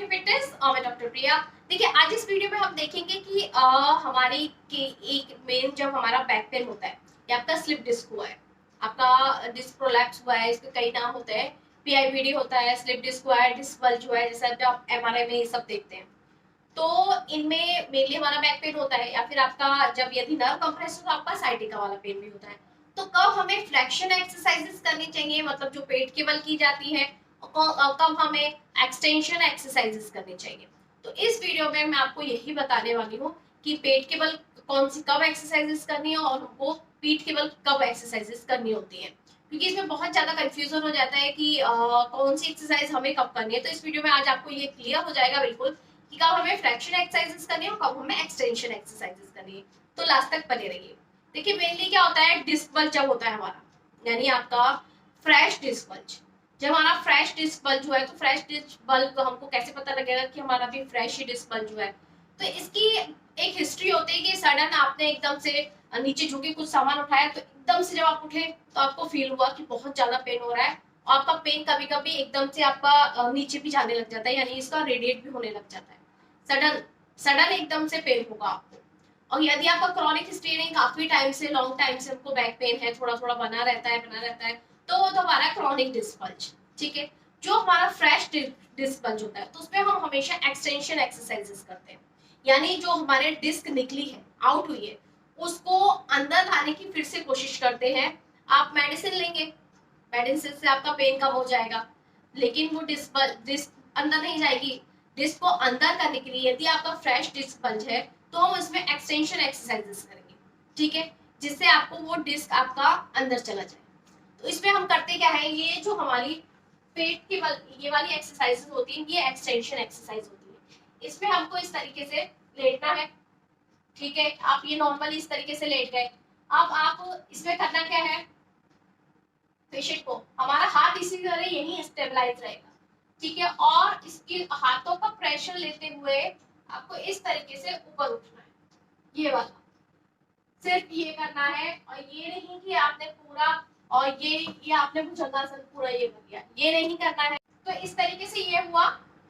Fitness और मैं doctor प्रिया। देखिए आज इस वीडियो में हम देखेंगे कि हमारी की एक मेन जब हमारा बैक पेन होता है या आपका स्लिप डिस्क हुआ है, आपका डिस्क प्रोलैप्स हुआ है, इसके कई नाम होते हैं, पीआईबीडी होता है, स्लिप डिस्क हुआ है, डिस्क बल्ज हुआ है, जैसे आप एमआरआई में ये सब देखते हैं। तो इनमें मेनली हमारा बैक पेन होता है, या फिर आपका जब यदि नर्व कंप्रेस हो तो आपका साइटिका वाला पेन भी होता है। तो कब हमें फ्लेक्शन एक्सरसाइजेस करनी चाहिए, मतलब जो पेट के बल की जाती है, और कब हमें एक्सटेंशन एक्सरसाइजेस करनी चाहिए। तो इस वीडियो में मैं आपको यही बताने वाली हूँ कि पेट के बल कौन सी कब एक्सरसाइजेस करनी है और वो पीठ के बल कब एक्सरसाइजेस करनी होती है, क्योंकि इसमें बहुत ज्यादा कंफ्यूजन हो जाता है कि कौन सी एक्सरसाइज हमें कब करनी है। तो इस वीडियो में आज आपको ये क्लियर हो जाएगा बिल्कुल कि कब हमें फ्लेक्शन एक्सरसाइजेस करनी है और कब हमें एक्सटेंशन एक्सरसाइजेस करनी है। तो लास्ट तक बने रहिए। देखिए मेनली क्या होता है, डिस्क बल्ज जब होता है हमारा, यानी आपका फ्रेश डिस्क बल्ज, जब हमारा फ्रेश डिस्क बल्ज हुआ है, तो फ्रेश डिस्क बल्ज हमको कैसे पता लगेगा कि हमारा भी फ्रेश ही डिस्क बल्ज हुआ है। तो इसकी एक हिस्ट्री होती है कि सडन आपने एकदम से नीचे झुके कुछ सामान उठाया, तो एकदम से जब आप उठे तो आपको फील हुआ कि बहुत ज्यादा पेन हो रहा है, और आपका पेन कभी कभी एकदम से आपका नीचे भी जाने लग जाता है, यानी इसका रेडिएट भी होने लग जाता है। सडन सडन एकदम से पेन होगा आपको। और यदि आपका क्रॉनिक हिस्ट्री नहीं, काफी टाइम से लॉन्ग टाइम से हमको बैक पेन है, थोड़ा थोड़ा बना रहता है, तो वो तो हमारा क्रॉनिक डिस्क बल्ज। ठीक है, जो हमारा फ्रेश डिस्क बल्ज होता है तो उसमें हम हमेशा एक्सटेंशन एक्सरसाइजेस करते हैं, यानी जो हमारे डिस्क निकली है, आउट हुई है, उसको अंदर लाने की फिर से कोशिश करते हैं। आप मेडिसिन लेंगे, मेडिसिन से आपका पेन कम हो जाएगा, लेकिन वो डिस्क अंदर नहीं जाएगी। डिस्क को अंदर करने के लिए यदि आपका फ्रेश डिस्क बल्ज है तो हम इसमें एक्सटेंशन एक्सरसाइजेस करेंगे, ठीक है, जिससे आपको वो डिस्क आपका अंदर चला जाए। तो इसमें हम करते क्या है, ये जो हमारी पेट के बल ये वाली एक्सरसाइजेस होती है, ये एक्सटेंशन एक्सरसाइज होती है। इसमें हमको इस तरीके से लेटना है, ठीक है, आप ये नॉर्मली इस तरीके से लेट गए। अब आप इसमें करना क्या है, पेशेंट को हमारा हाथ इसी तरह यही स्टेबलाइज रहेगा, ठीक है, और इसके हाथों का प्रेशर लेते हुए आपको इस तरीके से ऊपर उठना है, ये वाला, सिर्फ ये करना है। और ये नहीं कि आपने पूरा और ये आपने भुजंगासन पूरा ये कर दिया, ये नहीं करना है। तो इस तरीके से ये हुआ,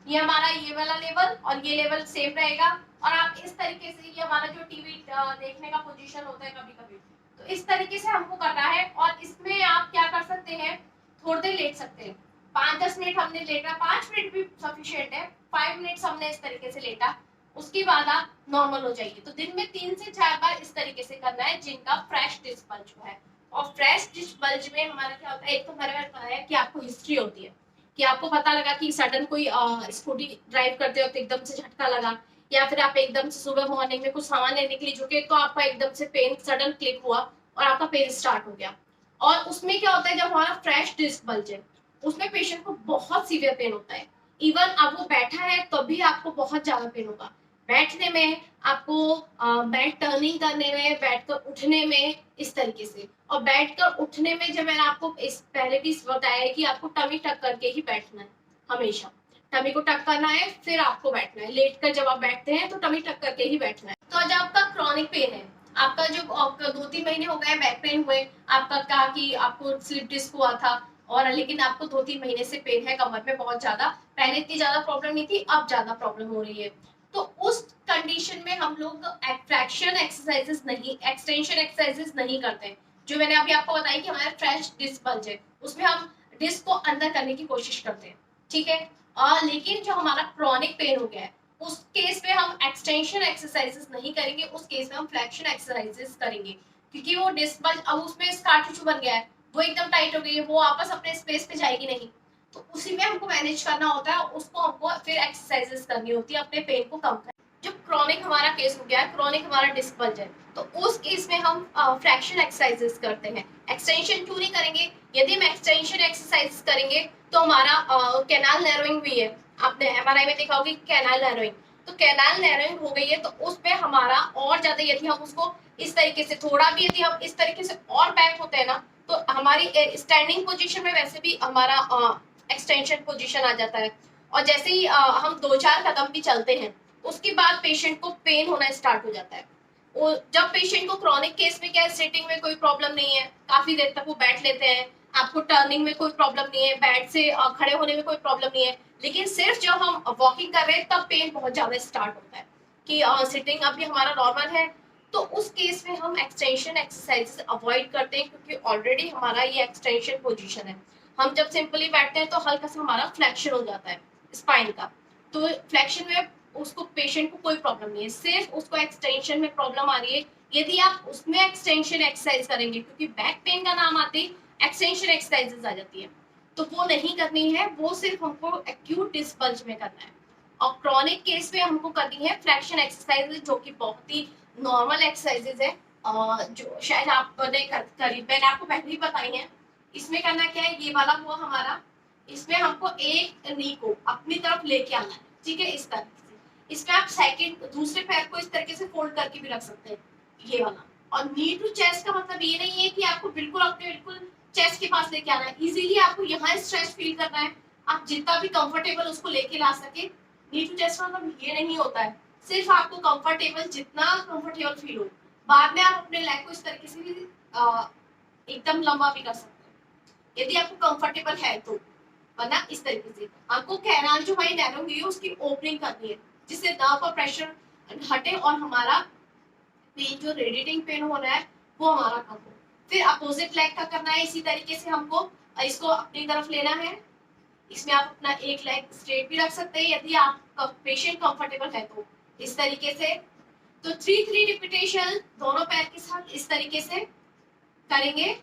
ये हमारा ये वाला लेवल और ये लेवल सेम रहेगा। और आप इस तरीके से, ये हमारा जो टीवी देखने का पोजीशन होता है कभी कभी, तो इस तरीके से हमको करना है। और इसमें आप क्या कर सकते हैं, थोड़ी देर लेट सकते हैं, 5-10 मिनट हमने लेटा, 5 मिनट भी सफिशिएंट है, 5 मिनट हमने इस तरीके से लेटा, उसके बाद आप नॉर्मल हो जाइए। तो दिन में 3 से 4 बार इस तरीके से करना है, जिनका फ्रेश डिस्क बल्ज हुआ है। और फ्रेश डिस्क बल्ज में हमारा क्या होता है, एक तो मैंने बताया कि आपको हिस्ट्री होती है, कि आपको पता लगा कि सडन कोई स्कूटी ड्राइव करते वक्त एकदम से झटका लगा, या फिर आप एकदम से सुबह मॉर्निंग में कुछ सामान लेने के लिए झुके, तो आपका एकदम से पेन सडन क्लिक हुआ और आपका पेन स्टार्ट हो गया। और उसमें क्या होता है, जब हमारा फ्रेश डिस्क बल्ज है, उसमें पेशेंट को बहुत सीवियर पेन होता है। इवन अब वो बैठा है तो भी आपको बहुत ज्यादा पेन होगा, बैठने में आपको, बैठ टर्निंग करने में, बैठकर उठने में, इस तरीके से। और बैठकर उठने में, जब मैंने आपको इस पहले भी बताया है कि आपको टमी टक करके ही बैठना है, हमेशा टमी को टक करना है, फिर आपको बैठना है। लेट कर जब आप बैठते हैं तो टमी टक करके ही बैठना है। तो जब आपका क्रॉनिक पेन है, आपका जो 2-3 महीने हो गए बैक पेन हुए, आपका कहा कि आपको स्लिप डिस्क हुआ था, और लेकिन आपको 2-3 महीने से पेन है कमर में बहुत ज्यादा, पहले इतनी ज्यादा प्रॉब्लम नहीं थी, अब ज्यादा प्रॉब्लम हो रही है। तो उस कंडीशन में हम लोग फ्रैक्शन एक्सरसाइजेस नहीं, एक्सटेंशन एक्सरसाइजेस नहीं करते। जो मैंने अभी आपको बताया कि हमारा फ्रेश डिस्क बल्ज है, उसमें हम डिस्क को अंदर करने की कोशिश करते हैं, ठीक है। लेकिन जो हमारा क्रॉनिक पेन हो गया है, उस केस में हम एक्सटेंशन एक्सरसाइजेस नहीं करेंगे, उस केस में हम फ्लेक्शन एक्सरसाइजेस करेंगे, क्योंकि वो डिस्क बल्ज अब उसमें स्कार टिश्यू बन गया है, वो एकदम टाइट हो गई है, वो वापस अपने स्पेस पे जाएगी नहीं। तो उसी में हमको मैनेज करना होता है, उसको हमको फिर एक्सरसाइजेस करनी होती है अपने पेन को कम करने। जो क्रॉनिक हमारा केस हो गया है, क्रॉनिक हमारा डिस्क बल्ज है, तो उस केस में हम फ्रैक्शन एक्सरसाइजेस करते हैं, एक्सटेंशन क्यों नहीं करेंगे। यदि हम एक्सटेंशन एक्सरसाइज करेंगे तो हमारा कैनाल नैरोइंग भी है, आपने एमआरआई में देखा होगा कैनाल नैरोइंग, तो कैनाल नैरोइंग हो गई है, तो उसमें हमारा और ज्यादा, यदि हम उसको इस तरीके से थोड़ा भी, यदि हम इस तरीके से और बैक होते हैं ना, तो हमारी स्टैंडिंग पोजीशन में वैसे भी हमारा एक्सटेंशन पोजीशन आ जाता है। और जैसे ही हम 2-4 कदम भी चलते हैं, उसके बाद पेशेंट को पेन होना स्टार्ट हो जाता है। जब पेशेंट को क्रॉनिक केस में क्या है, सिटिंग में कोई प्रॉब्लम नहीं है, काफी देर तक वो बैठ लेते हैं, आपको टर्निंग में कोई प्रॉब्लम नहीं है, बेड से खड़े होने में कोई प्रॉब्लम नहीं है, लेकिन सिर्फ जब हम वॉकिंग कर रहे हैं तब पेन बहुत ज्यादा स्टार्ट होता है कि सिटिंग अभी हमारा नॉर्मल है, तो उस केस में हम एक्सटेंशन एक्सरसाइजेस अवॉइड करते हैं, क्योंकि ऑलरेडी हमारा ये एक्सटेंशन पोजीशन है। हम जब सिंपली बैठते हैं तो हल्का सा हमारा फ्लेक्शन हो जाता है स्पाइन का, तो फ्लेक्शन में उसको पेशेंट को कोई प्रॉब्लम नहीं है, सिर्फ उसको एक्सटेंशन में प्रॉब्लम आ रही है। यदि आप उसमें एक्सटेंशन एक्सरसाइज करेंगे, क्योंकि बैक पेन का नाम आते ही एक्सटेंशन एक्सरसाइजेस आ जाती है, तो वो नहीं करनी है, वो सिर्फ हमको एक्यूट डिस्क बल्ज में करना है। और क्रॉनिक केस में हमको करनी है फ्लेक्शन एक्सरसाइजेस, जो कि बहुत ही नॉर्मल एक्सरसाइजेस है, जो शायद आपने करी, मैंने आपको पहले ही बताई है। इसमें करना क्या है, ये वाला हुआ हमारा, इसमें हमको एक नी को अपनी तरफ लेके आना है, ठीक है, इस तरह से। इसमें आप सेकंड दूसरे पैर को इस तरीके से फोल्ड करके भी रख सकते हैं, ये वाला। और नी टू चेस्ट का मतलब ये नहीं है कि आपको बिल्कुल अपने बिल्कुल चेस्ट के पास लेके आना है, इजीली आपको यहाँ स्ट्रेच फील करना है, आप जितना भी कंफर्टेबल उसको लेके ला सके। नी टू चेस्ट का मतलब ये नहीं होता है, सिर्फ आपको कंफर्टेबल, जितना कंफर्टेबल फील हो। बाद में आप अपने लेग को इस तरीके से भी एकदम लंबा भी कर सकते हैं यदि आपको कंफर्टेबल है तो, वरना इस तरीके से आपको कैनाल जो हमारी नैरो हुई है उसकी ओपनिंग करनी है, जिससे नर्व का प्रेशर हटे और हमारा पेन जो रेडिएटिंग पेन हो रहा है वो हमारा कम हो। फिर अपोजिट लेग का करना है इसी तरीके से, हमको इसको अपनी तरफ लेना है, इसमें आप अपना एक लेग स्ट्रेट भी रख सकते हैं यदि आप पेशेंट कंफर्टेबल है तो, इस तरीके से। तो 3 रिपीटेशन दोनों पैर के साथ इस तरीके से करेंगे,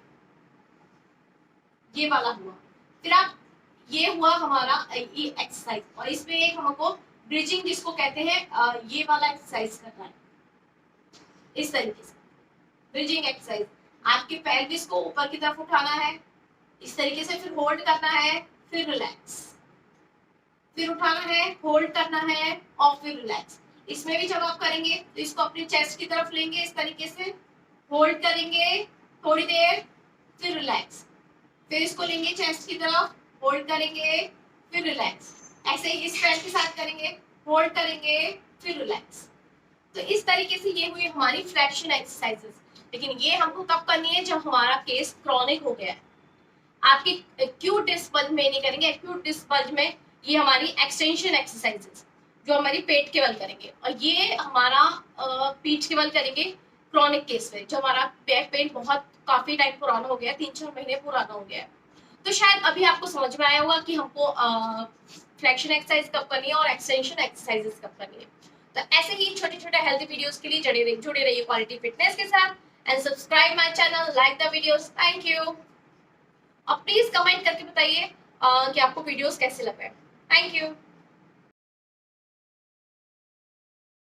ये वाला हुआ। फिर आप, ये हुआ हमारा ये एक्सरसाइज, और इसमें एक हमको ब्रिजिंग जिसको कहते हैं, ये वाला एक्सरसाइज करना है इस तरीके से, ब्रिजिंग एक्सरसाइज। आपके पेल्विस को ऊपर की तरफ उठाना है इस तरीके से, फिर होल्ड करना है, फिर रिलैक्स, फिर उठाना है, होल्ड करना है और फिर रिलैक्स। इसमें भी जब आप करेंगे तो इसको अपनी चेस्ट की तरफ लेंगे इस तरीके से, होल्ड करेंगे थोड़ी देर, फिर रिलैक्स, फिर इसको लेंगे चेस्ट की तरफ, होल्ड करेंगे, फिर रिलैक्स। ऐसे ही इस पैर के साथ करेंगे, होल्ड करेंगे, फिर रिलैक्स। तो इस तरीके से ये हुई हमारी फ्लेक्शन एक्सरसाइजेस। लेकिन ये हमको कब करनी है, जब हमारा केस क्रॉनिक हो गया है। आपकी एक्यूट डिस्क बल्ज में नहीं करेंगे, एक्यूट डिस्क बल्ज में ये हमारी एक्सटेंशन एक्सरसाइजेस जो हमारी पेट के बल करेंगे, और ये हमारा पीठ के बल करेंगे क्रॉनिक केस में, जो हमारा बैक पेन बहुत काफी टाइम पुराना हो गया, 3-4 महीने पुराना हो गया है। तो शायद अभी आपको समझ में आया होगा कि हमको फ्लेक्शन एक्सरसाइज कब करनी है और एक्सटेंशन एक्सरसाइजेस कब करनी है। तो ऐसे ही छोटे छोटे हेल्थी वीडियोस के लिए जुड़े रहिए क्वालिटी फिटनेस के साथ, and subscribe my channel, like the videos. Thank you. और प्लीज कमेंट करके बताइए कि आपको वीडियोस कैसे लगे। Thank you.